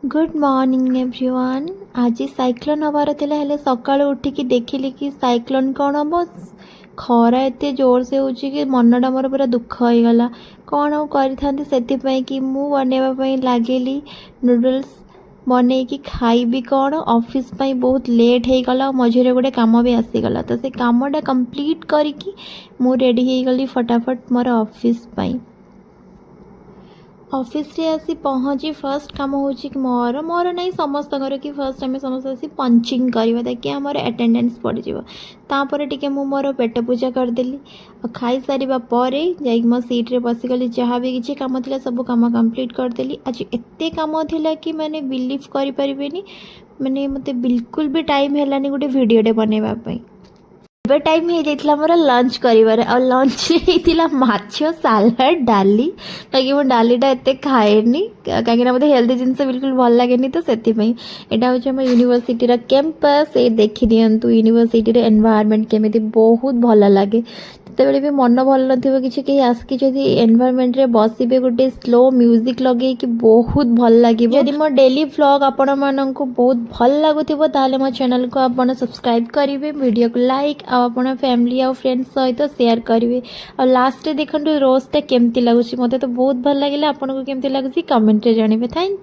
Good morning everyone. आज cyclone हबार थिला हेले सकाळु उठिकी देखिली कि साइक्लोन कौन हम खरा एत जोर से होची कि मनटा मोर पूरा दुख हो गला। कौन आउ करि से कि मु बनवाई लगिली नूडल्स बन कि खाइबी कौन ऑफिस पाई बहुत लेट हो गला मझे गोटे काम भी आसीगला तो से कामटा कंप्लीट करिकी मु रेडी हो गली फटाफट मोर ऑफिस पाई। ऑफिस रे आसी पहुँची फर्स्ट काम हो मोर मोर नहीं समस्त कि फर्स्ट आम समस्त आसी पंचिंग करवा ताकि आमर अटेंडेंस पड़े टिके मु मोर पेट पूजा करदेली और खाई सारिबा परे जाई मो सीट रे बसीगली जहाँ भी किसी काम थिला सब काम कंप्लीट करदेली। आज एते काम थिला कि मैंने बिलीव करि परिबेनी मैंने मते बिल्कुल भी टाइम हेलानी गोटे वीडियोटे बनैबा पई। ଏବେ ଟାଇମ୍ ହେଇଯାଇଥିଲା ମୋର ଲଞ୍ଚ କରିବାରେ ଆଉ ଲଞ୍ଚରେ ହେଇଥିଲା ମାଛ ସାଲାଡ଼ ଡାଲି। ବାକି ମୁଁ ଡାଲିଟା ଏତେ ଖାଏନି କାହିଁକିନା ମୋତେ ହେଲ୍ଦି ଜିନିଷ ବିଲକୁଲ ଭଲ ଲାଗେନି ତ ସେଥିପାଇଁ। ଏଇଟା ହେଉଛି ଆମ ୟୁନିଭର୍ସିଟିର କ୍ୟାମ୍ପସ୍। ଏଇ ଦେଖିଦିଅନ୍ତୁ ୟୁନିଭର୍ସିଟିର ଏନ୍ଭାୟରମେଣ୍ଟ କେମିତି ବହୁତ ଭଲ ଲାଗେ। ଯେତେବେଳେ ବି ମନ ଭଲ ନଥିବ କିଛି କେହି ଆସିକି ଯଦି ଏନ୍ଭାୟରମେଣ୍ଟରେ ବସିବେ ଗୋଟେ ସ୍ଲୋ ମ୍ୟୁଜିକ୍ ଲଗେଇକି ବହୁତ ଭଲ ଲାଗିବ। ଯଦି ମୋ ଡେଲି ଭ୍ଲଗ୍ ଆପଣମାନଙ୍କୁ ବହୁତ ଭଲ ଲାଗୁଥିବ ତାହେଲେ ମୋ ଚ୍ୟାନେଲକୁ ଆପଣ ସବସ୍କ୍ରାଇବ୍ କରିବେ, ଭିଡ଼ିଓକୁ ଲାଇକ୍ ଆଉ ଆପଣ ଫ୍ୟାମିଲି ଆଉ ଫ୍ରେଣ୍ଡସ୍ ସହିତ ସେୟାର କରିବେ। ଆଉ ଲାଷ୍ଟରେ ଦେଖନ୍ତୁ ରୋଜ୍ଟା କେମିତି ଲାଗୁଛି। ମୋତେ ତ ବହୁତ ଭଲ ଲାଗିଲା। ଆପଣଙ୍କୁ କେମିତି ଲାଗୁଛି କମେଣ୍ଟରେ ଜଣାଇବେ। Thank you.